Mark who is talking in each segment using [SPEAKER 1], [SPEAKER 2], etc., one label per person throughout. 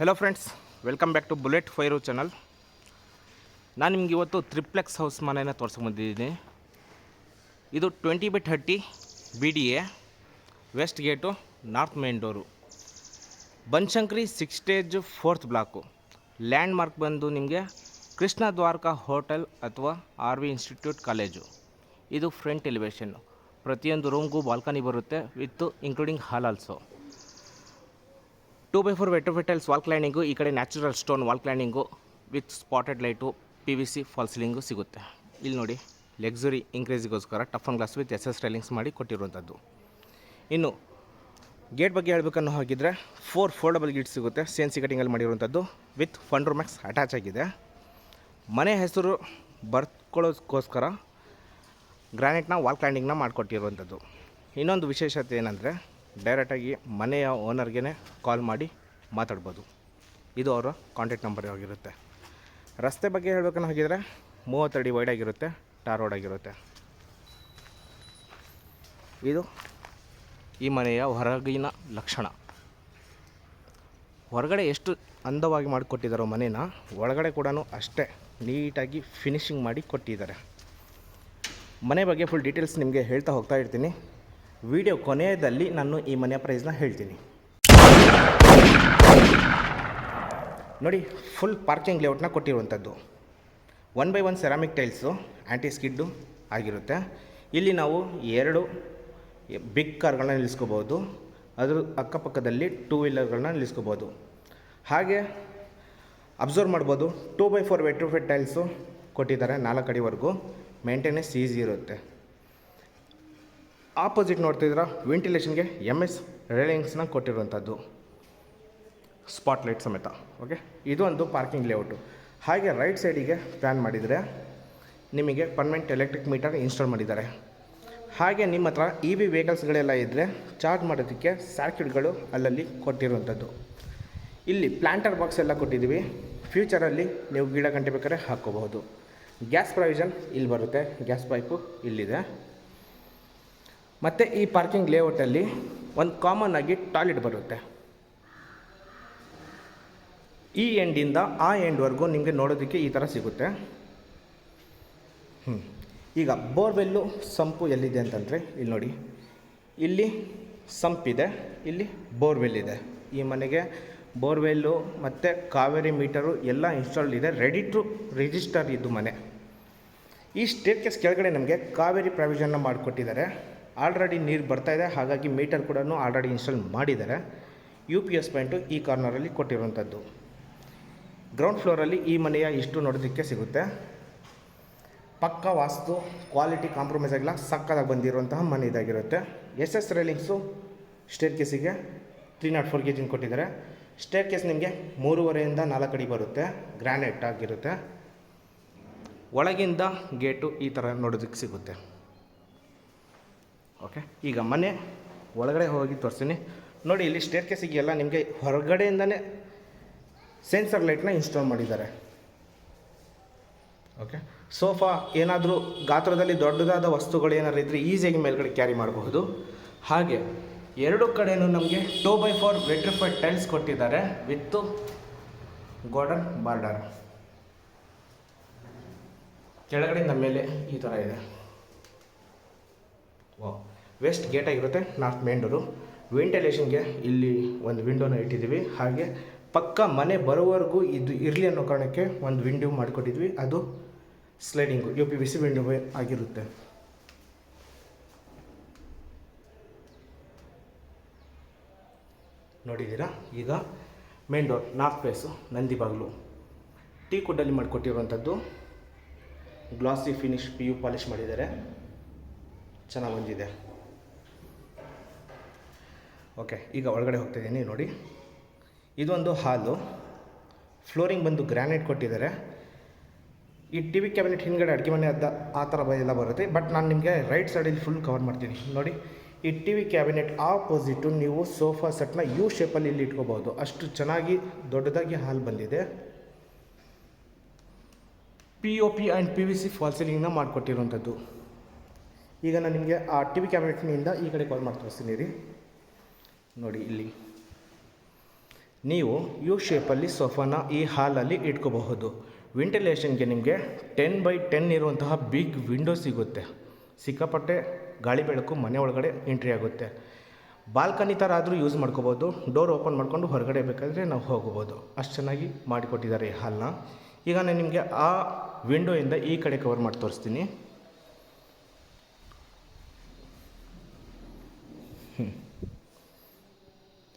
[SPEAKER 1] Hello friends, welcome back to Bullet Fire channel. ನಾನು ನಿಮ್ಗೆ ಇವತ್ತು ತ್ರಿಪ್ಲೆಕ್ಸ್ ಹೌಸ್ ಮನೆಯನ್ನು ತೋರಿಸ್ಕೊಂಬಂದಿದ್ದೀನಿ. ಇದು 20/30 BDA, west gate, north main door, Banashankari 6 stage 4th block. Landmark ಬಂದು ನಿಮಗೆ ಕೃಷ್ಣ ದ್ವಾರಕಾ ಹೋಟೆಲ್ ಅಥವಾ RV ಇನ್ಸ್ಟಿಟ್ಯೂಟ್ ಕಾಲೇಜು. ಇದು ಫ್ರಂಟ್ ಎಲಿವೇಷನ್ನು. ಪ್ರತಿಯೊಂದು ರೂಮ್ಗೂ ಬಾಲ್ಕನಿ ಬರುತ್ತೆ with including hall also. 2x4 vitrified tiles wall cladding, ಈ ಕಡೆ natural stone wall cladding with spotted light, PVC fall ceiling ಸಿಗುತ್ತೆ. ಇಲ್ಲಿ ನೋಡಿ, ಲಕ್ಸುರಿ ಇಂಕ್ರೀಸಿಗೋಸ್ಕರ toughened glass with SS railings ಮಾಡಿ ಕೊಟ್ಟಿರುವಂಥದ್ದು. ಇನ್ನು ಗೇಟ್ ಬಗ್ಗೆ ಹೇಳಬೇಕನ್ನೋ ಹಾಗಿದ್ರೆ 4 ಫೋಲ್ಡಬಲ್ ಗೇಟ್ ಸಿಗುತ್ತೆ, CNC ಕಟಿಂಗಲ್ಲಿ ಮಾಡಿರುವಂಥದ್ದು ವಿತ್ ಫಂಡ್ರೂ ಮ್ಯಾಕ್ಸ್ ಅಟ್ಯಾಚ್ ಆಗಿದೆ. ಮನೆ ಹೆಸರು ಬರ್ಕೊಳ್ಳೋದಕ್ಕೋಸ್ಕರ ಗ್ರಾನೈಟ್ನ ವಾಲ್ ಕ್ಲೈನಿಂಗ್ನ ಮಾಡಿಕೊಟ್ಟಿರುವಂಥದ್ದು. ಇನ್ನೊಂದು ವಿಶೇಷತೆ ಏನಂದರೆ, ಡೈರೆಕ್ಟಾಗಿ ಮನೆಯ ಓನರ್ಗೆ ಕಾಲ್ ಮಾಡಿ ಮಾತಾಡ್ಬೋದು. ಇದು ಅವರ ಕಾಂಟ್ಯಾಕ್ಟ್ ನಂಬರ್ ಆಗಿರುತ್ತೆ. ರಸ್ತೆ ಬಗ್ಗೆ ಹೇಳಬೇಕನ್ನೋ ಹಾಗಿದ್ರೆ 30 ಅಡಿ ವೈಡ್ ಆಗಿರುತ್ತೆ, ಟಾರ್ ರೋಡ್ ಆಗಿರುತ್ತೆ. ಇದು ಈ ಮನೆಯ ಹೊರಗಿನ ಲಕ್ಷಣ. ಹೊರಗಡೆ ಎಷ್ಟು ಅಂದವಾಗಿ ಮಾಡಿಕೊಟ್ಟಿದ್ದಾರೋ ಮನೇನ, ಒಳಗಡೆ ಕೂಡ ಅಷ್ಟೇ ನೀಟಾಗಿ ಫಿನಿಶಿಂಗ್ ಮಾಡಿ ಕೊಟ್ಟಿದ್ದಾರೆ. ಮನೆ ಬಗ್ಗೆ ಫುಲ್ ಡೀಟೇಲ್ಸ್ ನಿಮಗೆ ಹೇಳ್ತಾ ಹೋಗ್ತಾ ಇರ್ತೀನಿ. ವಿಡಿಯೋ ಕೊನೆಯದಲ್ಲಿ ನಾನು ಈ ಮನೆಯ ಪ್ರೈಸ್ನ ಹೇಳ್ತೀನಿ. ನೋಡಿ, ಫುಲ್ ಪಾರ್ಕಿಂಗ್ ಲೇಔಟ್ನ ಕೊಟ್ಟಿರುವಂಥದ್ದು. 1x1 ಸೆರಾಮಿಕ್ ಟೈಲ್ಸು, ಆ್ಯಂಟಿ ಸ್ಕಿಡ್ಡು ಆಗಿರುತ್ತೆ. ಇಲ್ಲಿ ನಾವು 2 ಬಿಗ್ ಕಾರ್ಗಳನ್ನ ನಿಲ್ಲಿಸ್ಕೋಬೋದು. ಅದ್ರ ಅಕ್ಕಪಕ್ಕದಲ್ಲಿ 2 ವೀಲರ್ಗಳನ್ನ ನಿಲ್ಲಿಸ್ಕೋಬೋದು. ಹಾಗೆ ಅಬ್ಸರ್ವ್ ಮಾಡ್ಬೋದು, 2x4 ವೆಟ್ರೋಫಿಟ್ ಟೈಲ್ಸು ಕೊಟ್ಟಿದ್ದಾರೆ. 4 ಅಡಿವರೆಗೂ ಮೇಂಟೆನೆನ್ಸ್ ಈಸಿ ಇರುತ್ತೆ. ಆಪೋಸಿಟ್ ನೋಡ್ತಿದ್ರೆ ವೆಂಟಿಲೇಷನ್ಗೆ MS ರೈಲಿಂಗ್ಸ್ನ ಕೊಟ್ಟಿರುವಂಥದ್ದು, ಸ್ಪಾಟ್ ಲೈಟ್ ಸಮೇತ. ಓಕೆ, ಇದು ಒಂದು ಪಾರ್ಕಿಂಗ್ ಲೇಔಟು. ಹಾಗೆ ರೈಟ್ ಸೈಡಿಗೆ ಪ್ಲ್ಯಾನ್ ಮಾಡಿದರೆ ನಿಮಗೆ ಪರ್ಮನೆಂಟ್ ಎಲೆಕ್ಟ್ರಿಕ್ ಮೀಟರ್ ಇನ್ಸ್ಟಾಲ್ ಮಾಡಿದ್ದಾರೆ. ಹಾಗೆ ನಿಮ್ಮ ಹತ್ರ EV ವೆಹಿಕಲ್ಸ್ಗಳೆಲ್ಲ ಇದ್ದರೆ ಚಾರ್ಜ್ ಮಾಡೋದಕ್ಕೆ ಸರ್ಕ್ಯೂಟ್ಗಳು ಅಲ್ಲಲ್ಲಿ ಕೊಟ್ಟಿರುವಂಥದ್ದು. ಇಲ್ಲಿ ಪ್ಲ್ಯಾಂಟರ್ ಬಾಕ್ಸ್ ಎಲ್ಲ ಕೊಟ್ಟಿದ್ದೀವಿ. ಫ್ಯೂಚರಲ್ಲಿ ನೀವು ಗಿಡ ಗಂಟೆ ಬೇಕಾದ್ರೆ ಹಾಕ್ಕೋಬಹುದು. ಗ್ಯಾಸ್ ಪ್ರೊವಿಷನ್ ಇಲ್ಲಿ ಬರುತ್ತೆ, ಗ್ಯಾಸ್ ಪೈಪು ಇಲ್ಲಿದೆ. ಮತ್ತು ಈ ಪಾರ್ಕಿಂಗ್ ಲೇಔಟಲ್ಲಿ ಒಂದು ಕಾಮನ್ ಆಗಿ ಟಾಯ್ಲೆಟ್ ಬರುತ್ತೆ. ಈ ಎಂಡಿಂದ ಆ ಎಂಡ್ವರೆಗೂ ನಿಮಗೆ ನೋಡೋದಕ್ಕೆ ಈ ಥರ ಸಿಗುತ್ತೆ. ಈಗ ಬೋರ್ವೆಲ್ಲು ಸಂಪು ಎಲ್ಲಿದೆ ಅಂತಂದರೆ, ಇಲ್ಲಿ ನೋಡಿ, ಇಲ್ಲಿ ಸಂಪಿದೆ, ಇಲ್ಲಿ ಬೋರ್ವೆಲ್ ಇದೆ. ಈ ಮನೆಗೆ ಬೋರ್ವೆಲ್ಲು ಮತ್ತು ಕಾವೇರಿ ಮೀಟರು ಎಲ್ಲ ಇನ್ಸ್ಟಾಲ್ಡ್ ಇದೆ, ರೆಡಿ ಟು ರಿಜಿಸ್ಟರ್ ಇದು ಮನೆ. ಈ ಸ್ಟೇರ್ಕೇಸ್ ಕೆಳಗಡೆ ನಮಗೆ ಕಾವೇರಿ ಪ್ರಾವಿಷನ್ನ ಮಾಡಿಕೊಟ್ಟಿದ್ದಾರೆ. ಆಲ್ರೆಡಿ ನೀರು ಬರ್ತಾಯಿದೆ, ಹಾಗಾಗಿ ಮೀಟರ್ ಕೂಡ ಆಲ್ರೆಡಿ ಇನ್ಸ್ಟಾಲ್ ಮಾಡಿದ್ದಾರೆ. UPS ಪಾಯಿಂಟು ಈ ಕಾರ್ನರಲ್ಲಿ ಕೊಟ್ಟಿರುವಂಥದ್ದು. ಗ್ರೌಂಡ್ ಫ್ಲೋರಲ್ಲಿ ಈ ಮನೆಯ ಇಷ್ಟು ನೋಡೋದಕ್ಕೆ ಸಿಗುತ್ತೆ. ಪಕ್ಕ ವಾಸ್ತು, ಕ್ವಾಲಿಟಿ ಕಾಂಪ್ರಮೈಸ್ ಆಗಿಲ್ಲ, ಸಕ್ಕದಾಗಿ ಬಂದಿರುವಂತಹ ಮನೆ ಇದಾಗಿರುತ್ತೆ. SS ರೈಲಿಂಗ್ಸು ಸ್ಟೇರ್ಕೇಸಿಗೆ 304 kg ಕೊಟ್ಟಿದ್ದಾರೆ. ಸ್ಟೇರ್ಕೇಸ್ ನಿಮಗೆ 3.5 ಇಂದ 4 ಅಡಿ ಬರುತ್ತೆ, ಗ್ರಾನೈಟ್ ಆಗಿರುತ್ತೆ. ಒಳಗಿಂದ ಗೇಟು ಈ ಥರ ನೋಡೋದಕ್ಕೆ ಸಿಗುತ್ತೆ. ಓಕೆ, ಈಗ ಮನೆ ಒಳಗಡೆ ಹೋಗಿ ತೋರಿಸ್ತೀನಿ. ನೋಡಿ, ಇಲ್ಲಿ ಸ್ಟೇರ್ಕೇಸಿಗೆಲ್ಲ ನಿಮಗೆ ಹೊರಗಡೆಯಿಂದನೇ ಸೆನ್ಸರ್ ಲೈಟ್ನ ಇನ್ಸ್ಟಾಲ್ ಮಾಡಿದ್ದಾರೆ. ಓಕೆ, ಸೋಫಾ ಏನಾದರೂ ಗಾತ್ರದಲ್ಲಿ ದೊಡ್ಡದಾದ ವಸ್ತುಗಳು ಏನಾದ್ರು ಇದ್ದರೆ ಈಸಿಯಾಗಿ ಮೇಲ್ಗಡೆ ಕ್ಯಾರಿ ಮಾಡಬಹುದು. ಹಾಗೆ 2 ಕಡೆಯೂ ನಮಗೆ 2x4 ವೆಟ್ರೋಫಿಟ್ ಟೈಲ್ಸ್ ಕೊಟ್ಟಿದ್ದಾರೆ ವಿತ್ ಗೋಲ್ಡನ್ ಬಾರ್ಡರ್. ಕೆಳಗಡೆಯಿಂದ ಮೇಲೆ ಈ ಥರ ಇದೆ. ವೆಸ್ಟ್ ಗೇಟ್ ಆಗಿರುತ್ತೆ, ನಾರ್ತ್ ಮೇನ್ ಡೋರು. ವೆಂಟಿಲೇಷನ್ಗೆ ಇಲ್ಲಿ ಒಂದು ವಿಂಡೋನ ಇಟ್ಟಿದ್ದೀವಿ. ಹಾಗೆ ಪಕ್ಕ ಮನೆ ಬರೋವರೆಗೂ ಇದು ಇರಲಿ ಅನ್ನೋ ಕಾರಣಕ್ಕೆ ಒಂದು ವಿಂಡೋ ಮಾಡಿಕೊಟ್ಟಿದ್ವಿ. ಅದು ಸ್ಲೈಡಿಂಗು UPVC ವಿಂಡೋ ಆಗಿರುತ್ತೆ. ನೋಡಿದ್ದೀರಾ? ಈಗ main door north face, Nandi ಬಾಗಿಲು, ಟೀ ಕುಡ್ಡಲ್ಲಿ ಮಾಡಿಕೊಟ್ಟಿರುವಂಥದ್ದು. ಗ್ಲಾಸಿ ಫಿನಿಶ್ PU ಪಾಲಿಷ್ ಮಾಡಿದ್ದಾರೆ, ಚೆನ್ನಾಗಿ ಬಂದಿದೆ. ಓಕೆ, ಈಗ ಒಳಗಡೆ ಹೋಗ್ತಾಯಿದ್ದೀನಿ. ನೋಡಿ, ಇದೊಂದು ಹಾಲು. ಫ್ಲೋರಿಂಗ್ ಬಂದು ಗ್ರಾನೈಟ್ ಕೊಟ್ಟಿದ್ದಾರೆ. ಈ TV ಕ್ಯಾಬಿನೆಟ್ ಹಿಂದ್ಗಡೆ ಅಡುಗೆ ಮನೆ ಆ ಥರ ಎಲ್ಲ ಬರುತ್ತೆ. ಬಟ್ ನಾನು ನಿಮಗೆ ರೈಟ್ ಸೈಡಲ್ಲಿ ಫುಲ್ ಕವರ್ ಮಾಡ್ತೀನಿ. ನೋಡಿ, ಈ TV ಕ್ಯಾಬಿನೆಟ್ ಆಪೋಸಿಟು ನೀವು ಸೋಫಾ ಸೆಟ್ನ U ಶೇಪಲ್ಲಿ ಇಲ್ಲಿ ಇಟ್ಕೋಬೋದು. ಅಷ್ಟು ಚೆನ್ನಾಗಿ ದೊಡ್ಡದಾಗಿ ಹಾಲ್ ಬಂದಿದೆ. POP ಆ್ಯಂಡ್ PVC ಫಾಲ್ ಸೀಲಿಂಗ್ನ ಮಾಡಿಕೊಟ್ಟಿರುವಂಥದ್ದು. ಈಗ ನಾನು ನಿಮಗೆ ಆ TV ಕ್ಯಾಬಿನೆಟ್ನಿಂದ ಈ ಕಡೆ ಕಾಲ್ ಮಾಡಿ ತೋರಿಸ್ತೀನಿ ರೀ. ನೋಡಿ, ಇಲ್ಲಿ ನೀವು ಯು ಶೇಪಲ್ಲಿ ಸೋಫಾನ ಈ ಹಾಲಲ್ಲಿ ಇಟ್ಕೋಬಹುದು. ವೆಂಟಿಲೇಷನ್ಗೆ ನಿಮಗೆ 10x10 ಇರುವಂತಹ ಬಿಗ್ ವಿಂಡೋ ಸಿಗುತ್ತೆ. ಸಿಕ್ಕಾಪಟ್ಟೆ ಗಾಳಿ ಬೆಳಕು ಮನೆ ಒಳಗಡೆ ಎಂಟ್ರಿ ಆಗುತ್ತೆ. ಬಾಲ್ಕನಿ ಥರ ಆದರೂ ಯೂಸ್ ಮಾಡ್ಕೋಬೋದು. ಡೋರ್ ಓಪನ್ ಮಾಡಿಕೊಂಡು ಹೊರಗಡೆ ಬೇಕಾದರೆ ನಾವು ಹೋಗ್ಬೋದು. ಅಷ್ಟು ಚೆನ್ನಾಗಿ ಮಾಡಿಕೊಟ್ಟಿದ್ದಾರೆ ಈ ಹಾಲನ್ನ. ಈಗ ನಾನು ನಿಮಗೆ ಆ ವಿಂಡೋಯಿಂದ ಈ ಕಡೆ ಕವರ್ ಮಾಡಿ ತೋರಿಸ್ತೀನಿ.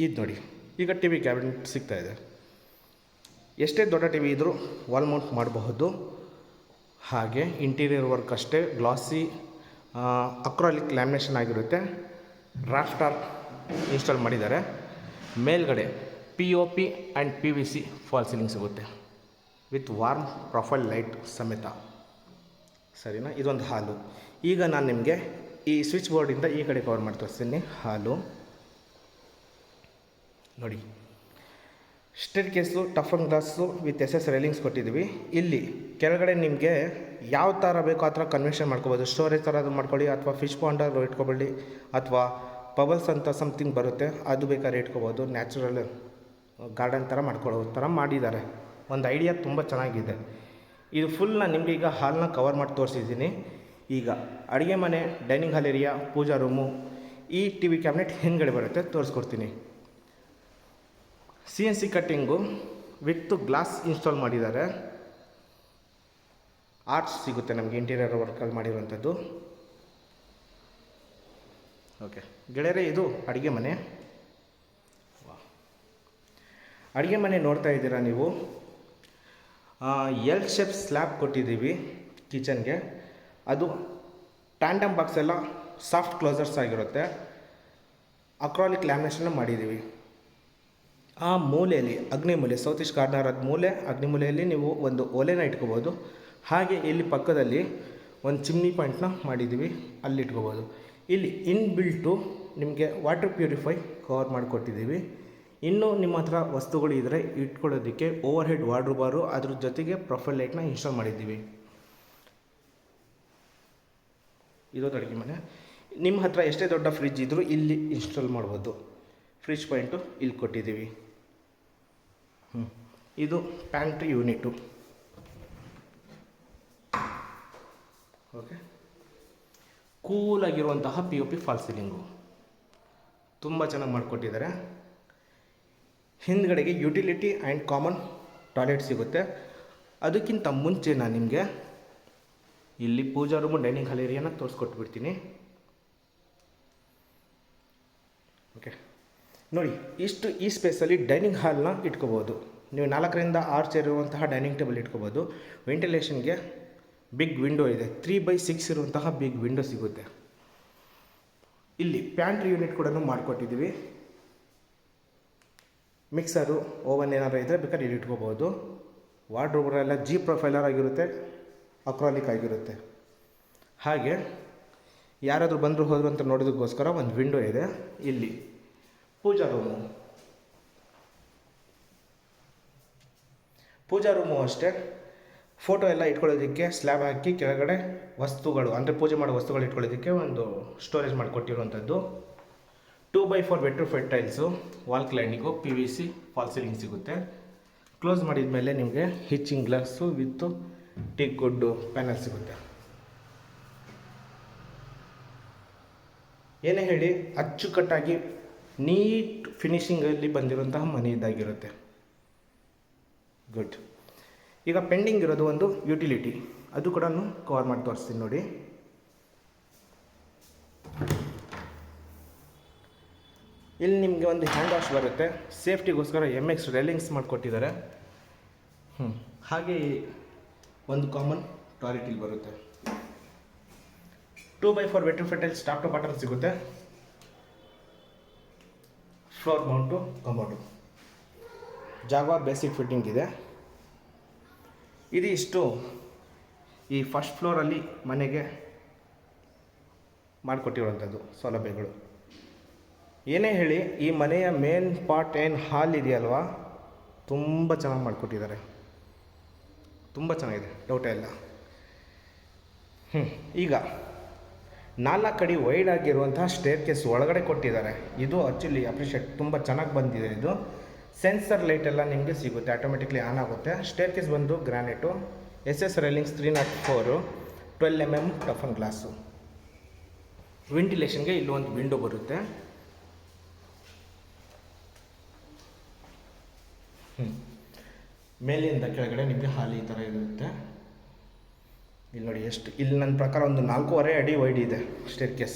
[SPEAKER 1] ಇದು ನೋಡಿ, ಈಗ ಟಿ ವಿ ಕ್ಯಾಬಿನೆಟ್ ಸಿಗ್ತಾಯಿದೆ. ಎಷ್ಟೇ ದೊಡ್ಡ ಟಿ ವಿ ಇದ್ದರೂ ವಾಲ್ ಮೌಂಟ್ ಮಾಡಬಹುದು. ಹಾಗೆ ಇಂಟೀರಿಯರ್ ವರ್ಕ್ ಅಷ್ಟೇ ಗ್ಲಾಸಿ ಅಕ್ರಾಲಿಕ್ ಲ್ಯಾಮಿನೇಷನ್ ಆಗಿರುತ್ತೆ. ರಾಫ್ಟರ್ ಇನ್ಸ್ಟಾಲ್ ಮಾಡಿದ್ದಾರೆ. ಮೇಲ್ಗಡೆ POP and PVC fall ceiling ಸಿಗುತ್ತೆ ವಿತ್ ವಾರ್ಮ್ ಪ್ರೊಫೈಲ್ ಲೈಟ್ ಸಮೇತ. ಸರಿನಾ? ಇದೊಂದು ಹಾಲು. ಈಗ ನಾನು ನಿಮಗೆ ಈ ಸ್ವಿಚ್ ಬೋರ್ಡಿಂದ ಈ ಕಡೆ ಕವರ್ ಮಾಡಿ ತೋರಿಸ್ತೀನಿ. ಹಾಲು ನೋಡಿ, stair case toughen glass with SS railings ಕೊಟ್ಟಿದ್ದೀವಿ. ಇಲ್ಲಿ ಕೆಳಗಡೆ ನಿಮಗೆ ಯಾವ ಥರ ಬೇಕೋ ಆ ಥರ ಕನ್ವೆನ್ಷನ್ ಮಾಡ್ಕೋಬೋದು. ಸ್ಟೋರೇಜ್ ಥರ ಅದು ಮಾಡ್ಕೊಳ್ಳಿ, ಅಥವಾ ಫಿಶ್ ಪಾಂಡರ್ ಇಟ್ಕೊಬೇಡಿ, ಅಥವಾ ಪಬಲ್ಸ್ ಅಂತ ಸಮಥಿಂಗ್ ಬರುತ್ತೆ ಅದು ಬೇಕಾದ್ರೆ ಇಟ್ಕೋಬೋದು. ನ್ಯಾಚುರಲ್ ಗಾರ್ಡನ್ ಥರ ಮಾಡ್ಕೊಳ್ಳೋ ಥರ ಮಾಡಿದ್ದಾರೆ. ಒಂದು ಐಡಿಯಾ ತುಂಬ ಚೆನ್ನಾಗಿದೆ. ಇದು ಫುಲ್ ನಾನು ನಿಮಗೆ ಈಗ ಹಾಲ್ನ ಕವರ್ ಮಾಡಿ ತೋರಿಸಿದ್ದೀನಿ. ಈಗ ಅಡುಗೆ ಮನೆ, ಡೈನಿಂಗ್ ಹಾಲ್ ಏರಿಯಾ, ಪೂಜಾ ರೂಮು, ಈ ಟಿ ವಿ ಕ್ಯಾಬಿನೆಟ್ ಹಿಂದ್ಗಡೆ ಬರುತ್ತೆ, ತೋರಿಸ್ಕೊಡ್ತೀನಿ. CNC cutting with glass install ಮಾಡಿದ್ದಾರೆ. ಆರ್ಚ್ ಸಿಗುತ್ತೆ ನಮಗೆ ಇಂಟೀರಿಯರ್ ವರ್ಕಲ್ಲಿ ಮಾಡಿರುವಂಥದ್ದು. ಓಕೆ ಗೆಳೆಯರೆ, ಇದು ಅಡುಗೆ ಮನೆ. ಅಡುಗೆ ಮನೆ ನೋಡ್ತಾ ಇದ್ದೀರಾ ನೀವು. L ಶೇಪ್ ಸ್ಲ್ಯಾಬ್ ಕೊಟ್ಟಿದ್ದೀವಿ ಕಿಚನ್ಗೆ. ಅದು ಟ್ಯಾಂಡಮ್ ಬಾಕ್ಸ್ ಎಲ್ಲ ಸಾಫ್ಟ್ ಕ್ಲೋಸರ್ಸ್ ಆಗಿರುತ್ತೆ. ಅಕ್ರಾಲಿಕ್ ಲ್ಯಾಮಿನೇಷನ್ನ ಮಾಡಿದ್ದೀವಿ. ಆ ಮೂಲೆಯಲ್ಲಿ ಅಗ್ನಿಮೂಲೆ, ಸೌತ್ ಈಸ್ಟ್ ಕಾರ್ನರ್ ಅದು ಮೂಲೆ, ಅಗ್ನಿಮೂಲೆಯಲ್ಲಿ ನೀವು ಒಂದು ಒಲೆನ ಇಟ್ಕೋಬೋದು. ಹಾಗೆ ಇಲ್ಲಿ ಪಕ್ಕದಲ್ಲಿ ಒಂದು ಚಿಮ್ನಿ ಪಾಯಿಂಟ್ನ ಮಾಡಿದ್ದೀವಿ, ಅಲ್ಲಿ ಇಟ್ಕೋಬೋದು. ಇಲ್ಲಿ ಇನ್ಬಿಲ್ಟು ನಿಮಗೆ ವಾಟರ್ ಪ್ಯೂರಿಫೈ ಕವರ್ ಮಾಡಿಕೊಟ್ಟಿದ್ದೀವಿ. ಇನ್ನೂ ನಿಮ್ಮ ಹತ್ರ ವಸ್ತುಗಳು ಇದ್ದರೆ ಇಟ್ಕೊಳ್ಳೋದಕ್ಕೆ ಓವರ್ ಹೆಡ್ ವಾರ್ಡ್ರೋಬ್ ಬಾರು, ಅದ್ರ ಜೊತೆಗೆ ಪ್ರೊಫೈಲ್ ಲೈಟ್ನ ಇನ್ಸ್ಟಾಲ್ ಮಾಡಿದ್ದೀವಿ. ಇದೊಂದು ಅಡುಗೆ ಮನೆ. ನಿಮ್ಮ ಹತ್ರ ಎಷ್ಟೇ ದೊಡ್ಡ ಫ್ರಿಜ್ ಇದ್ದರೂ ಇಲ್ಲಿ ಇನ್ಸ್ಟಾಲ್ ಮಾಡ್ಬೋದು. ಫ್ರಿಜ್ ಪಾಯಿಂಟು ಇಲ್ಲಿ ಕೊಟ್ಟಿದ್ದೀವಿ. ಇದು ಪ್ಯಾಂಟ್ರಿ ಯೂನಿಟು. ಓಕೆ, ಕೂಲಾಗಿರುವಂತಹ POP ಫಾಲ್ ಸೀಲಿಂಗು ತುಂಬ ಚೆನ್ನಾಗಿ ಮಾಡಿಕೊಟ್ಟಿದ್ದಾರೆ. ಹಿಂದ್ಗಡೆಗೆ ಯುಟಿಲಿಟಿ ಆ್ಯಂಡ್ ಕಾಮನ್ ಟಾಯ್ಲೆಟ್ ಸಿಗುತ್ತೆ. ಅದಕ್ಕಿಂತ ಮುಂಚೆ ನಾನು ನಿಮಗೆ ಇಲ್ಲಿ ಪೂಜಾ ರೂಮು, ಡೈನಿಂಗ್ ಹಾಲ್ ಏರಿಯಾನ ತೋರಿಸ್ಕೊಟ್ಬಿಡ್ತೀನಿ. ಓಕೆ ನೋಡಿ, ಇಷ್ಟು ಈ ಸ್ಪೇಸಲ್ಲಿ ಡೈನಿಂಗ್ ಹಾಲ್ನ ಇಟ್ಕೋಬೋದು. ನೀವು 4ರಿಂದ 6 ಚೇರ್ ಇರುವಂತಹ ಡೈನಿಂಗ್ ಟೇಬಲ್ ಇಟ್ಕೋಬೋದು. ವೆಂಟಿಲೇಷನ್ಗೆ ಬಿಗ್ ವಿಂಡೋ ಇದೆ. 3x6 ಇರುವಂತಹ ಬಿಗ್ ವಿಂಡೋ ಸಿಗುತ್ತೆ. ಇಲ್ಲಿ ಪ್ಯಾಂಟ್ರಿ ಯೂನಿಟ್ ಕೂಡ ಮಾಡಿಕೊಟ್ಟಿದ್ದೀವಿ. ಮಿಕ್ಸರು, ಓವನ್ ಏನಾದರೂ ಇದ್ದರೆ ಬೇಕಾದ್ರೆ ಇಲ್ಲಿ ಇಟ್ಕೋಬೋದು. ವಾರ್ಡ್ರೋಬರೆಲ್ಲ G ಪ್ರೊಫೈಲರ್ ಆಗಿರುತ್ತೆ, ಅಕ್ರಾಲಿಕ್ ಆಗಿರುತ್ತೆ. ಹಾಗೆ ಯಾರಾದರೂ ಬಂದರೂ ಹೋದರು ಅಂತ ನೋಡೋದಕ್ಕೋಸ್ಕರ ಒಂದು ವಿಂಡೋ ಇದೆ. ಇಲ್ಲಿ ಪೂಜಾ ರೂಮು ಅಷ್ಟೇ. ಫೋಟೋ ಎಲ್ಲ ಇಟ್ಕೊಳ್ಳೋದಕ್ಕೆ ಸ್ಲ್ಯಾಬ್ ಹಾಕಿ ಕೆಳಗಡೆ ವಸ್ತುಗಳು, ಅಂದರೆ ಪೂಜೆ ಮಾಡೋ ವಸ್ತುಗಳು ಇಟ್ಕೊಳ್ಳೋದಕ್ಕೆ ಒಂದು ಸ್ಟೋರೇಜ್ ಮಾಡಿಕೊಟ್ಟಿರುವಂಥದ್ದು. 2x4 vitrified tiles, wall cladding, PVC fall ceiling ಸಿಗುತ್ತೆ. ಕ್ಲೋಸ್ ಮಾಡಿದ ಮೇಲೆ ನಿಮಗೆ etching glass with teak wood panel ಸಿಗುತ್ತೆ. ಏನೇ ಹೇಳಿ ಅಚ್ಚುಕಟ್ಟಾಗಿ ನೀಟ್ ಫಿನಿಷಿಂಗಲ್ಲಿ ಬಂದಿರುವಂತಹ ಮನೆ ಇದಾಗಿರುತ್ತೆ. ಗುಡ್. ಈಗ ಪೆಂಡಿಂಗ್ ಇರೋದು ಒಂದು ಯುಟಿಲಿಟಿ, ಅದು ಕೂಡ ಕವರ್ ಮಾಡಿ ತೋರಿಸ್ತೀನಿ ನೋಡಿ. ಇಲ್ಲಿ ನಿಮಗೆ ಒಂದು ಹ್ಯಾಂಡ್ ವಾಶ್ ಬರುತ್ತೆ. ಸೇಫ್ಟಿಗೋಸ್ಕರ MX ರೈಲಿಂಗ್ಸ್ ಮಾಡಿಕೊಟ್ಟಿದ್ದಾರೆ. ಹಾಗೆ ಒಂದು ಕಾಮನ್ ಟಾಯ್ಲೆಟ್ ಇಲ್ಲಿ ಬರುತ್ತೆ. 2x4 vitrified tiles top to bottom ಸಿಗುತ್ತೆ. Floor mount commode, Jaguar basic fitting ಇದೆ. ಇದು ಇಷ್ಟು ಈ ಫಸ್ಟ್ ಫ್ಲೋರಲ್ಲಿ ಮನೆಗೆ ಮಾಡಿಕೊಟ್ಟಿರುವಂಥದ್ದು ಸೌಲಭ್ಯಗಳು. ಏನೇ ಹೇಳಿ ಈ ಮನೆಯ ಮೇನ್ ಪಾರ್ಟ್ ಏನು ಹಾಲ್ ಇದೆಯಲ್ವಾ, ತುಂಬ ಚೆನ್ನಾಗಿ ಮಾಡಿಕೊಟ್ಟಿದ್ದಾರೆ. ತುಂಬ ಚೆನ್ನಾಗಿದೆ, ಡೌಟೇ ಇಲ್ಲ. ಈಗ 4 ಅಡಿ ವೈಡ್ ಆಗಿರುವಂತಹ ಸ್ಟೇರ್ ಕೇಸ್ ಒಳಗಡೆ ಕೊಟ್ಟಿದ್ದಾರೆ. ಇದು ಆ್ಯಕ್ಚುಲಿ ಅಪ್ರಿಷಿಯೇಟ್, ತುಂಬ ಚೆನ್ನಾಗಿ ಬಂದಿದೆ ಇದು. ಸೆನ್ಸರ್ ಲೈಟ್ ಎಲ್ಲ ನಿಮಗೆ ಸಿಗುತ್ತೆ, ಆಟೋಮೆಟಿಕ್ಲಿ ಆನ್ ಆಗುತ್ತೆ. ಸ್ಟೇರ್ ಕೇಸ್ ಬಂದು ಗ್ರಾನೈಟು, SS ರೈಲಿಂಗ್ಸ್ 304, 12 mm ಟಫನ್ ಗ್ಲಾಸು. ವೆಂಟಿಲೇಷನ್ಗೆ ಇಲ್ಲೊಂದು ವಿಂಡೋ ಬರುತ್ತೆ. ಮೇಲಿಂದ ಕೆಳಗಡೆ ನಿಮಗೆ ಹಾಲ್ ಈ ಥರ ಇರುತ್ತೆ. ಇಲ್ಲಿ ನೋಡಿ ಎಷ್ಟು, ಇಲ್ಲಿ ನನ್ನ ಪ್ರಕಾರ ಒಂದು 4.5 ಅಡಿ ವೈಡ್ ಇದೆ ಸ್ಟೇರ್ ಕೇಸ್.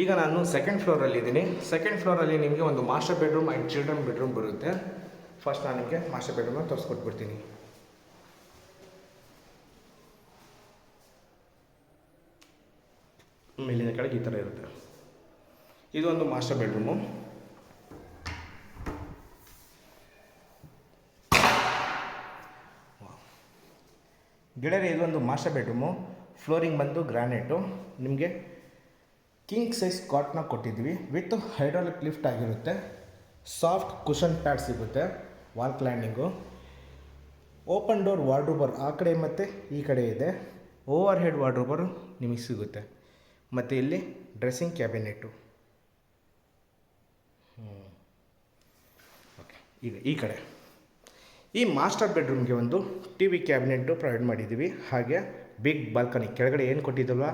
[SPEAKER 1] ಈಗ ನಾನು ಸೆಕೆಂಡ್ ಫ್ಲೋರಲ್ಲಿದ್ದೀನಿ. ಸೆಕೆಂಡ್ ಫ್ಲೋರಲ್ಲಿ ನಿಮಗೆ ಒಂದು master bedroom and children bedroom ಬರುತ್ತೆ. ಫಸ್ಟ್ ನಾನು ನಿಮಗೆ ಮಾಸ್ಟರ್ ಬೆಡ್ರೂಮ್ನ ತೋರಿಸ್ಕೊಟ್ಬಿಡ್ತೀನಿ. ಮೇಲಿನ ಕೆಳಗೆ ಈ ಥರ ಇರುತ್ತೆ. ಇದು ಒಂದು ಮಾಸ್ಟರ್ ಬೆಡ್ರೂಮು. ಗೆಳೆಯರೆ, ಇದೊಂದು ಮಾಸ್ಟರ್ ಬೆಡ್ರೂಮು. ಫ್ಲೋರಿಂಗ್ ಬಂದು ಗ್ರಾನೈಟು. ನಿಮಗೆ ಕಿಂಗ್ ಸೈಜ್ ಕಾಟ್ನ ಕೊಟ್ಟಿದ್ವಿ, ವಿತ್ ಹೈಡ್ರಾಲಿಕ್ ಲಿಫ್ಟ್ ಆಗಿರುತ್ತೆ. ಸಾಫ್ಟ್ ಕುಷನ್ ಪ್ಯಾಡ್ ಸಿಗುತ್ತೆ. ವಾಲ್ ಕ್ಲೈಂಡಿಂಗು. ಓಪನ್ ಡೋರ್ ವಾರ್ಡ್ರೋಬರ್ ಆ ಕಡೆ ಮತ್ತು ಈ ಕಡೆ ಇದೆ. ಓವರ್ ಹೆಡ್ ವಾರ್ಡ್ರೋಬರು ನಿಮಗೆ ಸಿಗುತ್ತೆ. ಮತ್ತು ಇಲ್ಲಿ ಡ್ರೆಸ್ಸಿಂಗ್ ಕ್ಯಾಬಿನೆಟ್ಟು. ಓಕೆ, ಈಗ ಈ ಕಡೆ ಈ ಮಾಸ್ಟರ್ ಬೆಡ್ರೂಮ್ಗೆ ಒಂದು TV ಕ್ಯಾಬಿನೆಟ್ಟು ಪ್ರೊವೈಡ್ ಮಾಡಿದ್ದೀವಿ. ಹಾಗೆ ಬಿಗ್ ಬಾಲ್ಕನಿ ಕೆಳಗಡೆ ಏನು ಕೊಟ್ಟಿದ್ದಲ್ವ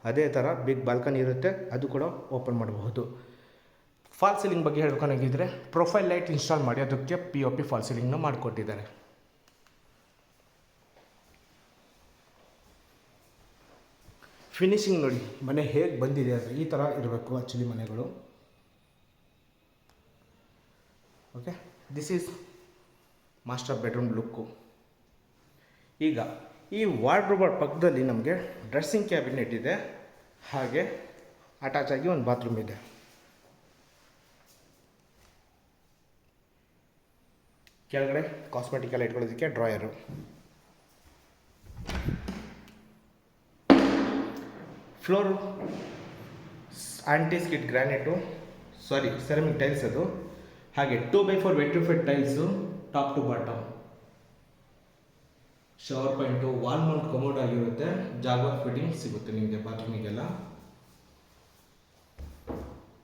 [SPEAKER 1] ಅದೇ ಥರ ಬಿಗ್ ಬಾಲ್ಕನಿ ಇರುತ್ತೆ, ಅದು ಕೂಡ ಓಪನ್ ಮಾಡಬಹುದು. ಫಾಲ್ ಸೀಲಿಂಗ್ ಬಗ್ಗೆ ಹೇಳ್ಕೊಳಂಗಿದ್ರೆ ಪ್ರೊಫೈಲ್ ಲೈಟ್ ಇನ್ಸ್ಟಾಲ್ ಮಾಡಿ ಅದಕ್ಕೆ POP ಫಾಲ್ ಸೀಲಿಂಗ್ನ ಮಾಡಿಕೊಟ್ಟಿದ್ದಾರೆ. ಫಿನಿಶಿಂಗ್ ನೋಡಿ ಮನೆ ಹೇಗೆ ಬಂದಿದೆ ಅಂದರೆ ಈ ಥರ ಇರಬೇಕು ಆ್ಯಕ್ಚುಲಿ ಮನೆಗಳು. Okay, this is master bedroom look. ಈಗ ಈ ವಾರ್ಡ್ರೋಬರ್ ಪಕ್ಕದಲ್ಲಿ ನಮಗೆ ಡ್ರೆಸ್ಸಿಂಗ್ ಕ್ಯಾಬಿನೆಟ್ ಇದೆ. ಹಾಗೆ ಅಟ್ಯಾಚ್ ಆಗಿ ಒಂದು ಬಾತ್ರೂಮ್ ಇದೆ. ಕೆಳಗಡೆ ಕಾಸ್ಮೆಟಿಕ್ ಎಲ್ಲ ಇಟ್ಕೊಳ್ಳೋದಕ್ಕೆ drawer. Floor anti skid granite, ceramic tiles ಅದು. ಹಾಗೆ 2x4 vitrified tiles top to bottom. Shower point, wall mount commode ಆಗಿರುತ್ತೆ. ಜಾಗ್ವಾರ್ ಫಿಟ್ಟಿಂಗ್ ಸಿಗುತ್ತೆ ನಿಮಗೆ ಬಾತ್ರೂಮಿಗೆಲ್ಲ.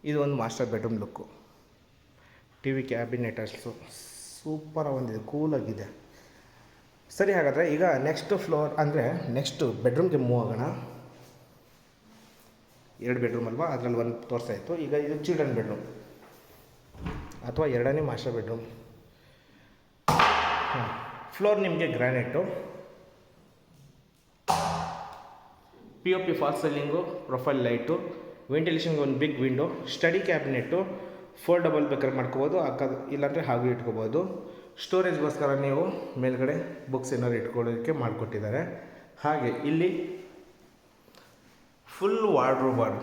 [SPEAKER 1] ಇದು ಒಂದು master bedroom look. TV cabinets ಸೂಪರಾಗಿ ಬಂದಿದೆ, ಕೂಲಾಗಿದೆ. ಸರಿ, ಹಾಗಾದರೆ ಈಗ ನೆಕ್ಸ್ಟ್ ಫ್ಲೋರ್ ಅಂದರೆ ನೆಕ್ಸ್ಟ್ ಬೆಡ್ರೂಮ್ಗೆ ಮೂವ್ ಆಗೋಣ. 2 ಬೆಡ್ರೂಮ್ ಅಲ್ವಾ, ಅದರಲ್ಲಿ ಒಂದು ತೋರಿಸಾಯಿತು. ಈಗ ಇದು ಚಿಲ್ಡ್ರನ್ ಬೆಡ್ರೂಮ್ ಅಥವಾ 2ನೇ ಮಾಸ್ಟರ್ ಬೆಡ್ರೂಮ್. ಫ್ಲೋರ್ ನಿಮಗೆ granite, POP fall ceiling, profile light, ವೆಂಟಿಲೇಷನ್ಗೆ ಒಂದು big window, study cabinet. Foldable ಬೇಕಾದ್ರೆ ಮಾಡ್ಕೋಬೋದು, ಇಲ್ಲಾಂದರೆ ಹಾಗೆ ಇಟ್ಕೋಬೋದು. ಸ್ಟೋರೇಜ್ಗೋಸ್ಕರ ನೀವು ಮೇಲ್ಗಡೆ ಬುಕ್ಸ್ ಏನಾದ್ರು ಇಟ್ಕೊಳ್ಳೋದಕ್ಕೆ ಮಾಡಿಕೊಟ್ಟಿದ್ದಾರೆ. ಹಾಗೆ ಇಲ್ಲಿ ಫುಲ್ ವಾರ್ಡ್ರೋಬರ್.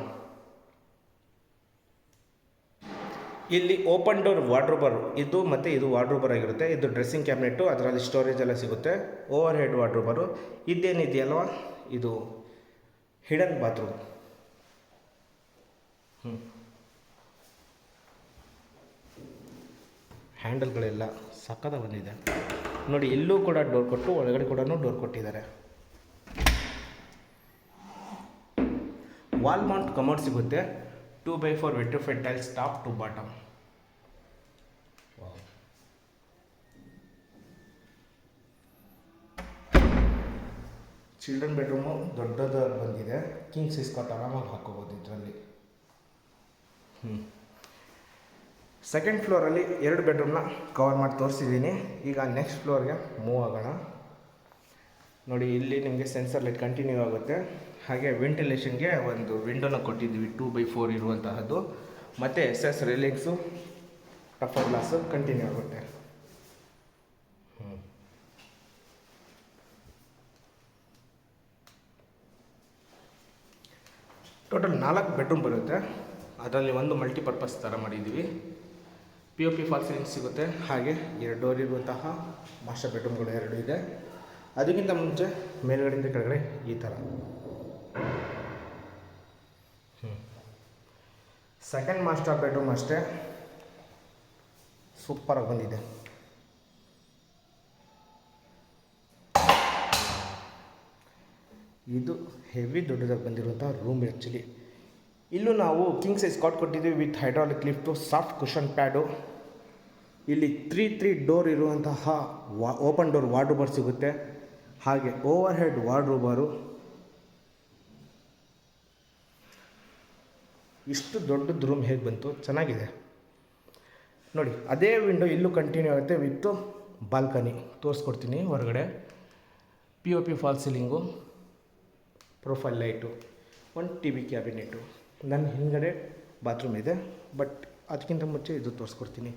[SPEAKER 1] ಇಲ್ಲಿ ಓಪನ್ ಡೋರ್ ವಾರ್ಡ್ರೋಬರ್ ಇದು, ಮತ್ತು ಇದು ವಾರ್ಡ್ರೋಬರ್ ಆಗಿರುತ್ತೆ. ಇದು ಡ್ರೆಸ್ಸಿಂಗ್ ಕ್ಯಾಬಿನೆಟ್ಟು, ಅದರಲ್ಲಿ ಸ್ಟೋರೇಜ್ ಎಲ್ಲ ಸಿಗುತ್ತೆ. Over head ವಾರ್ಡ್ರೋಬರು. ಇದೇನಿದೆಯಲ್ವ ಇದು ಹಿಡನ್ ಬಾತ್ರೂಮ್. ಹ್ಯಾಂಡಲ್ಗಳೆಲ್ಲ ಸಕ್ಕತ್ತಾಗಿ ಬಂದಿದೆ ನೋಡಿ. ಇಲ್ಲೂ ಕೂಡ ಡೋರ್ ಕೊಟ್ಟು ಒಳಗಡೆ ಕೂಡ ಡೋರ್ ಕೊಟ್ಟಿದ್ದಾರೆ. ವಾಲ್ ಮೌಂಟ್ ಕಮೋಡ್ ಸಿಗುತ್ತೆ. 2x4 vitrified tiles top to bottom. Children bedroom ದೊಡ್ಡದು ಬಂದಿದೆ. ಕಿಂಗ್ ಸೈಜ್ ಕಾಟ್ ಆರಾಮಾಗಿ ಹಾಕೋಬೋದು ಇದರಲ್ಲಿ. ಸೆಕೆಂಡ್ ಫ್ಲೋರಲ್ಲಿ 2 ಬೆಡ್ರೂಮ್ನ ಕವರ್ ಮಾಡಿ ತೋರಿಸಿದ್ದೀನಿ. ಈಗ ನೆಕ್ಸ್ಟ್ ಫ್ಲೋರ್ಗೆ ಮೂವ್ ಆಗೋಣ. ನೋಡಿ, ಇಲ್ಲಿ ನಿಮಗೆ ಸೆನ್ಸರ್ ಲೈಟ್ ಕಂಟಿನ್ಯೂ ಆಗುತ್ತೆ. ಹಾಗೆ ವೆಂಟಿಲೇಷನ್ಗೆ ಒಂದು ವಿಂಡೋನ ಕೊಟ್ಟಿದ್ದೀವಿ 2x4 ಇರುವಂತಹದ್ದು. ಮತ್ತು SS railings, tougher glass continue ಆಗುತ್ತೆ. ಟೋಟಲ್ 4 ಬೆಡ್ರೂಮ್ ಬರುತ್ತೆ. ಅದರಲ್ಲಿ ಒಂದು ಮಲ್ಟಿಪರ್ಪಸ್ ಥರ ಮಾಡಿದ್ದೀವಿ. POP ಫಾಲ್ ಸೀಲಿಂಗ್ ಸಿಗುತ್ತೆ. ಹಾಗೆ 2 ಡೋರ್ ಇರುವಂತಹ ಮಾಸ್ಟರ್ ಬೆಡ್ರೂಮ್ಗಳು 2 ಇದೆ. ಅದಕ್ಕಿಂತ ಮುಂಚೆ ಮೇಲ್ಗಡೆಯಿಂದ ಕೆಳಗಡೆ ಈ ಥರ. ಸೆಕೆಂಡ್ ಮಾಸ್ಟರ್ ಬೆಡ್ರೂಮ್ ಅಷ್ಟೇ ಸೂಪರಾಗಿ ಬಂದಿದೆ. ಇದು ಹೆವಿ ದೊಡ್ಡದಾಗಿ ಬಂದಿರುವಂಥ ರೂಮ್ ಆ್ಯಕ್ಚುಲಿ. ಇಲ್ಲೂ ನಾವು ಕಿಂಗ್ ಸೈಜ್ ಕಾಟ್ ಕೊಟ್ಟಿದ್ದೀವಿ with hydraulic lift, soft cushion pad. ಇಲ್ಲಿ ತ್ರೀ ಡೋರ್ ಇರುವಂತಹ ಓಪನ್ ಡೋರ್ ವಾರ್ಡ್ರೋಬರ್ ಸಿಗುತ್ತೆ. ಹಾಗೆ ಓವರ್ ಹೆಡ್ ವಾರ್ಡ್ರೋಬರು. ಇಷ್ಟು ದೊಡ್ಡದು ರೂಮ್ ಹೇಗೆ ಬಂತು, ಚೆನ್ನಾಗಿದೆ ನೋಡಿ. ಅದೇ ವಿಂಡೋ ಇಲ್ಲೂ ಕಂಟಿನ್ಯೂ ಆಗುತ್ತೆ ವಿತ್ತು ಬಾಲ್ಕನಿ. ತೋರಿಸ್ಕೊಡ್ತೀನಿ ಹೊರಗಡೆ. POP fall ceiling, profile light, ಒಂದು TV ಕ್ಯಾಬಿನೆಟು. ನನ್ನ ಹಿಂದ್ಗಡೆ ಬಾತ್ರೂಮ್ ಇದೆ, ಬಟ್ ಅದಕ್ಕಿಂತ ಮುಂಚೆ ಇದು ತೋರಿಸ್ಕೊಡ್ತೀನಿ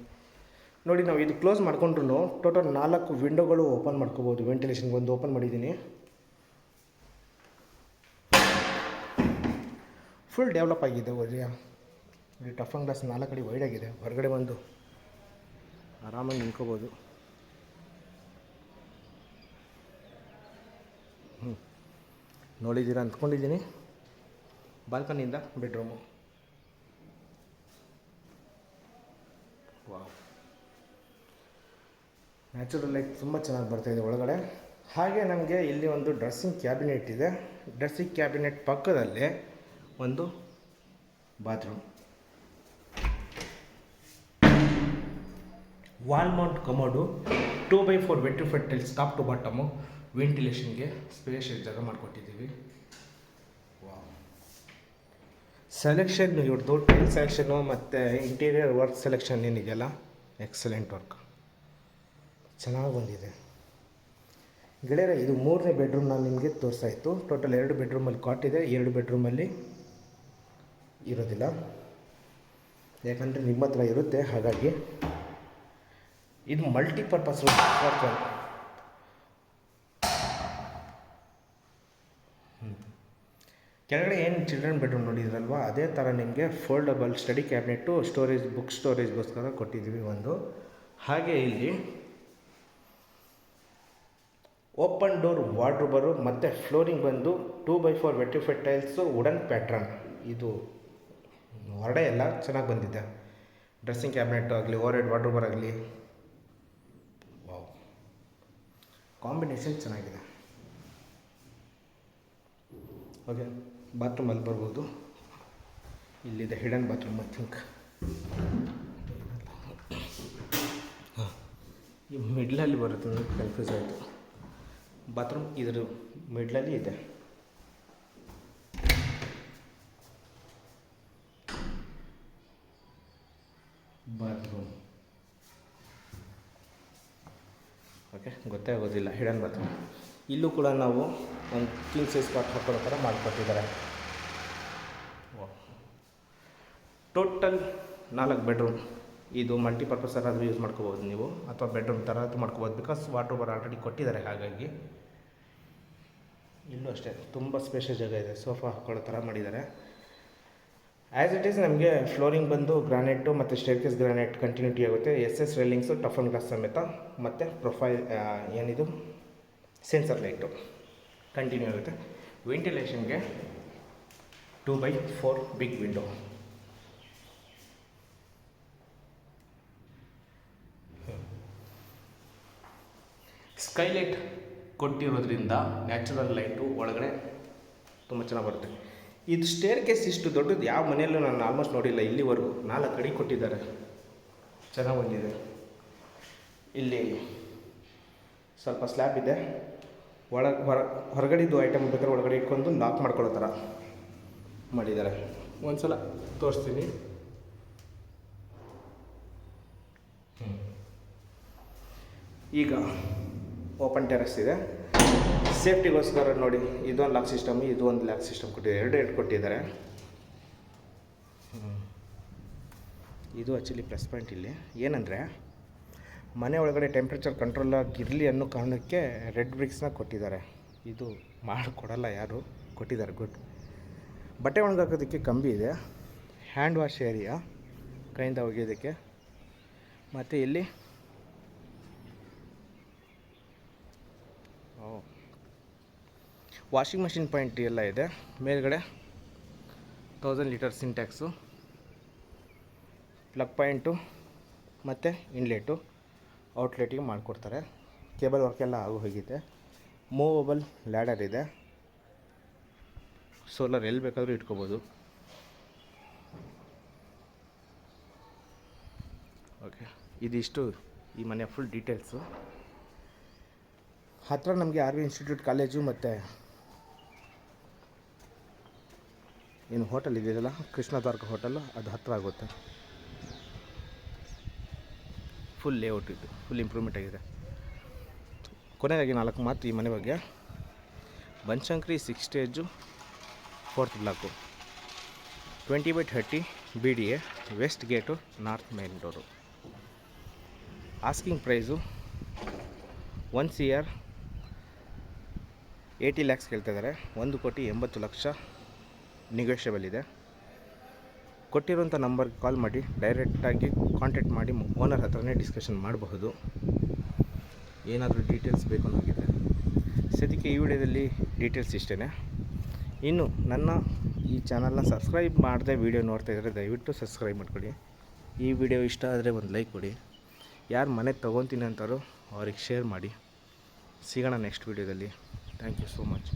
[SPEAKER 1] ನೋಡಿ. ನಾವು ಇದು ಕ್ಲೋಸ್ ಮಾಡ್ಕೊಂಡ್ರು ಟೋಟಲ್ 4 ವಿಂಡೋಗಳು ಓಪನ್ ಮಾಡ್ಕೋಬೋದು. ವೆಂಟಿಲೇಷನ್ಗೆ ಒಂದು ಓಪನ್ ಮಾಡಿದ್ದೀನಿ. ಫುಲ್ ಡೆವಲಪ್ ಆಗಿದೆ ಏರಿಯಾ. ಇಲ್ಲಿ ಟಫ್ ಆ್ಯಂಡ್ ಗ್ಲಾಸ್ 4 ಕಡೆ ವೈಡ್ ಆಗಿದೆ. ಹೊರಗಡೆ ಬಂದು ಆರಾಮಾಗಿ ನಿಂತ್ಕೋಬೋದು. ನೋಡಿದ್ದೀರಾ ಅಂದ್ಕೊಂಡಿದ್ದೀನಿ. ಬಾಲ್ಕನಿಯಿಂದ ಬೆಡ್ರೂಮು. ವಾವ್, ನ್ಯಾಚುರಲ್ ಲೈಟ್ ತುಂಬ ಚೆನ್ನಾಗಿ ಬರ್ತಾಯಿದೆ ಒಳಗಡೆ. ಹಾಗೆ ನಮಗೆ ಇಲ್ಲಿ ಒಂದು ಡ್ರೆಸ್ಸಿಂಗ್ ಕ್ಯಾಬಿನೆಟ್ ಇದೆ. ಡ್ರೆಸ್ಸಿಂಗ್ ಕ್ಯಾಬಿನೆಟ್ ಪಕ್ಕದಲ್ಲೇ ಒಂದು bathroom. Wall mount commode, 2x4 vitrified tiles top to bottom. ವೆಂಟಿಲೇಷನ್ಗೆ ಸ್ಪೇಷಿಯಸ್ ಜಾಗ ಮಾಡಿಕೊಟ್ಟಿದ್ದೀವಿ. ವಾವ್, ಸೆಲೆಕ್ಷನ್ ಇವ್ರದ್ದು ಟೈಲ್ ಸೆಲೆಕ್ಷನು ಮತ್ತು ಇಂಟೀರಿಯರ್ ವರ್ಕ್ ಸೆಲೆಕ್ಷನ್ ಏನಿದೆಯಲ್ಲ, ಎಕ್ಸಲೆಂಟ್ ವರ್ಕ್, ಚೆನ್ನಾಗಿ ಬಂದಿದೆ ಗೆಳೆಯರೆ. ಇದು 3ನೇ ಬೆಡ್ರೂಮ್ ನಾನು ನಿಮಗೆ ತೋರಿಸಾಯಿತು. ಟೋಟಲ್ 2 ಬೆಡ್ರೂಮಲ್ಲಿ ಕಾಟ್ ಇದೆ, 2 ಬೆಡ್ರೂಮಲ್ಲಿ ಇರೋದಿಲ್ಲ, ಯಾಕಂದರೆ ನಿಮ್ಮ ಹತ್ರ ಇರುತ್ತೆ. ಹಾಗಾಗಿ ಇದು ಮಲ್ಟಿಪರ್ಪಸ್ ರೂಮ್. ಕೆಳಗಡೆ ಏನು ಚಿಲ್ಡ್ರನ್ ಬೆಡ್ರೂಮ್ ನೋಡಿದ್ರಲ್ವ, ಅದೇ ಥರ ನಿಮಗೆ foldable study cabinet, storage, book ಸ್ಟೋರೇಜ್ಗೋಸ್ಕರ ಕೊಟ್ಟಿದ್ದೀವಿ ಒಂದು. ಹಾಗೆ ಇಲ್ಲಿ ಓಪನ್ ಡೋರ್ ವಾರ್ಡ್ರೋಬರು ಮತ್ತು ಫ್ಲೋರಿಂಗ್ ಬಂದು 2x4 vitrified tiles, wooden pattern. ಇದು ಹೊರಡೆ ಎಲ್ಲ ಚೆನ್ನಾಗಿ ಬಂದಿದೆ. ಡ್ರೆಸ್ಸಿಂಗ್ ಕ್ಯಾಬಿನೆಟ್ ಆಗಲಿ, ಓವರ್ ಹೆಡ್ ವಾರ್ಡ್ರೋಬರ್ ಆಗಲಿ, ವಾವ್, ಕಾಂಬಿನೇಷನ್ ಚೆನ್ನಾಗಿದೆ. ಓಕೆ, ಬಾತ್ರೂಮಲ್ಲಿ ಬರ್ಬೋದು. ಇಲ್ಲಿದೆ ಹಿಡನ್ ಬಾತ್ರೂಮ್. ಐ ಥಿಂಕ್ ಈ ಮಿಡ್ಲಲ್ಲಿ ಬರುತ್ತೆ, ನನಗೆ ಕನ್ಫ್ಯೂಸ್ ಆಯಿತು. ಬಾತ್ರೂಮ್ ಇದ್ರ ಮಿಡ್ಲಲ್ಲಿ ಇದೆ. ಬಾತ್ರೂಮ್ ಓಕೆ, ಗೊತ್ತೇ ಆಗೋದಿಲ್ಲ. Hidden bathroom. ಇಲ್ಲೂ ಕೂಡ ನಾವು ಒಂದು ಕಿಂಗ್ ಸೈಜ್ ಕಾಟ್ ಹಾಕೊಳ್ಳೋ ಥರ ಮಾಡಿಕೊಟ್ಟಿದ್ದಾರೆ. Total 4 bedroom. ಇದು ಮಲ್ಟಿಪರ್ಪಸ್ ಆದರೂ ಯೂಸ್ ಮಾಡ್ಕೋಬೋದು ನೀವು, ಅಥವಾ ಬೆಡ್ರೂಮ್ ಥರ ಮಾಡ್ಕೋಬೋದು. ಬಿಕಾಸ್ ವಾರ್ಡ್ರೋಬರ್ ಆಲ್ರೆಡಿ ಕೊಟ್ಟಿದ್ದಾರೆ. ಹಾಗಾಗಿ ಇಲ್ಲೂ ಅಷ್ಟೇ ತುಂಬ ಸ್ಪೇಷಿಯಸ್ ಜಾಗ ಇದೆ. ಸೋಫಾ ಹಾಕೊಳ್ಳೋ ಥರ ಮಾಡಿದ್ದಾರೆ. ಆ್ಯಸ್ ಇಟ್ ಈಸ್ ನಮಗೆ ಫ್ಲೋರಿಂಗ್ ಬಂದು ಗ್ರಾನೈಟು ಮತ್ತು ಸ್ಟೇರ್ಕೇಸ್ ಗ್ರಾನೈಟ್ ಕಂಟಿನ್ಯೂಟಿ ಆಗುತ್ತೆ. SS railings, toughened glass ಸಮೇತ, ಮತ್ತು ಪ್ರೊಫೈಲ್ ಏನಿದು ಸೆನ್ಸರ್ ಲೈಟು ಕಂಟಿನ್ಯೂ ಆಗುತ್ತೆ. ವೆಂಟಿಲೇಷನ್ಗೆ 2x4 ಬಿಗ್ ವಿಂಡೋ. ಸ್ಕೈಲೈಟ್ ಕೊಟ್ಟಿರೋದ್ರಿಂದ ನ್ಯಾಚುರಲ್ ಲೈಟು ಒಳಗಡೆ ತುಂಬ ಚೆನ್ನಾಗಿ ಬರುತ್ತೆ. ಇದು ಸ್ಟೇರ್ ಕೇಸ್ ಇಷ್ಟು ದೊಡ್ಡದು ಯಾವ ಮನೆಯಲ್ಲೂ ನಾನು ಆಲ್ಮೋಸ್ಟ್ ನೋಡಿಲ್ಲ ಇಲ್ಲಿವರೆಗೂ. 4 ಅಡಿ ಕೊಟ್ಟಿದ್ದಾರೆ, ಚೆನ್ನಾಗಿ ಬಂದಿದೆ. ಇಲ್ಲಿ ಸ್ವಲ್ಪ ಸ್ಲ್ಯಾಬ್ ಇದೆ. ಹೊರಗಡೆದು ಐಟಮ್ ಬೇಕಾದ್ರೆ ಒಳಗಡೆ ಇಟ್ಕೊಂಡು ಲಾಕ್ ಮಾಡ್ಕೊಳ್ಳೋ ಥರ ಮಾಡಿದ್ದಾರೆ. ಒಂದು ಸಲ ತೋರಿಸ್ತೀನಿ. ಈಗ ಓಪನ್ ಟೆರೆಸ್ ಇದೆ. ಸೇಫ್ಟಿಗೋಸ್ಕರ ನೋಡಿ, ಇದೊಂದು ಲಾಕ್ ಸಿಸ್ಟಮ್, ಇದು ಒಂದು ಲಾಕ್ ಸಿಸ್ಟಮ್ ಕೊಟ್ಟಿದ್ದಾರೆ. 2 ಕೊಟ್ಟಿದ್ದಾರೆ. ಇದು ಆ್ಯಕ್ಚುಲಿ ಪ್ಲಸ್ ಪಾಯಿಂಟ್ ಇಲ್ಲಿ ಏನಂದರೆ, ಮನೆ ಒಳಗಡೆ ಟೆಂಪ್ರೇಚರ್ ಕಂಟ್ರೋಲ್ ಆಗಿರಲಿ ಅನ್ನೋ ಕಾರಣಕ್ಕೆ ರೆಡ್ ಬ್ರಿಕ್ಸ್ನ ಕೊಟ್ಟಿದ್ದಾರೆ. ಇದು ಮಾಡಿಕೊಡಲ್ಲ ಯಾರು, ಕೊಟ್ಟಿದ್ದಾರೆ. ಗುಡ್. ಬಟ್ಟೆ ಒಣಗಾಕೋದಕ್ಕೆ ಕಂಬಿ ಇದೆ. ಹ್ಯಾಂಡ್ ವಾಶ್ ಏರಿಯಾ, ಕೈಯಿಂದ ಒಗೆಯೋದಕ್ಕೆ. ಮತ್ತು ಇಲ್ಲಿ ವಾಷಿಂಗ್ ಮೆಷಿನ್ ಪಾಯಿಂಟ್ ಎಲ್ಲ ಇದೆ. ಮೇಲ್ಗಡೆ 1000 ಲೀಟರ್ ಸಿಂಟ್ಯಾಕ್ಸು, ಪ್ಲಗ್ ಪಾಯಿಂಟು ಮತ್ತು ಇನ್ಲೆಟು ಔಟ್ಲೆಟಿಗೆ ಮಾಡಿಕೊಡ್ತಾರೆ. ಕೇಬಲ್ ವರ್ಕ್ ಎಲ್ಲ ಆಗು ಹೋಗಿದೆ. ಮೂವಬಲ್ ಲ್ಯಾಡರ್ ಇದೆ. ಸೋಲಾರ್ ಎಲ್ಲಿ ಬೇಕಾದರೂ ಇಟ್ಕೋಬೋದು. ಇದಿಷ್ಟು ಈ ಮನೆಯ ಫುಲ್ ಡೀಟೇಲ್ಸು. ಹತ್ತಿರ ನಮಗೆ ಆರ್ ವಿ ಇನ್ಸ್ಟಿಟ್ಯೂಟ್ ಕಾಲೇಜು ಮತ್ತು ಏನು ಹೋಟೆಲ್ ಇದೆಯಲ್ಲ ಕೃಷ್ಣ ದ್ವಾರಕ ಹೋಟೆಲ್ಲು, ಅದು ಹತ್ತಿರ ಆಗುತ್ತೆ. ಫುಲ್ ಲೇಔಟ್ ಇದು, ಫುಲ್ ಇಂಪ್ರೂವ್ಮೆಂಟ್ ಆಗಿದೆ. ಕೊನೆಯದಾಗಿ 4 ಮಾತು ಈ ಮನೆ ಬಗ್ಗೆ. Banashankari 6 stage 4th block, 20/30 BDA, west gate, north main door. Asking price 1 CR 80 lakhs ಕೇಳ್ತಾಯಿದ್ದಾರೆ. 1,80,00,000 ನೆಗೋಷಿಯಬಲ್ ಇದೆ. ಕೊಟ್ಟಿರೋಂಥ ನಂಬರ್ಗೆ ಕಾಲ್ ಮಾಡಿ ಡೈರೆಕ್ಟಾಗಿ ಕಾಂಟ್ಯಾಕ್ಟ್ ಮಾಡಿ ಓನರ್ ಹತ್ರನೇ ಡಿಸ್ಕಷನ್ ಮಾಡಬಹುದು, ಏನಾದರೂ ಡೀಟೇಲ್ಸ್ ಬೇಕು ಅನ್ನೋಗಿದೆ. ಸದ್ಯಕ್ಕೆ ಈ ವಿಡಿಯೋದಲ್ಲಿ ಡೀಟೇಲ್ಸ್ ಇಷ್ಟೇ. ಇನ್ನು ನನ್ನ ಈ ಚಾನಲ್ನ ಸಬ್ಸ್ಕ್ರೈಬ್ ಮಾಡದೆ ವೀಡಿಯೋ ನೋಡ್ತಾ ಇದ್ದರೆ ದಯವಿಟ್ಟು ಸಬ್ಸ್ಕ್ರೈಬ್ ಮಾಡ್ಕೊಳ್ಳಿ. ಈ ವಿಡಿಯೋ ಇಷ್ಟ ಆದರೆ ಒಂದು ಲೈಕ್ ಕೊಡಿ. ಯಾರು ಮನೆ ತೊಗೊತೀನಿ ಅಂತಾರೋ ಅವ್ರಿಗೆ ಶೇರ್ ಮಾಡಿ. ಸಿಗೋಣ ನೆಕ್ಸ್ಟ್ ವೀಡಿಯೋದಲ್ಲಿ. Thank you so much.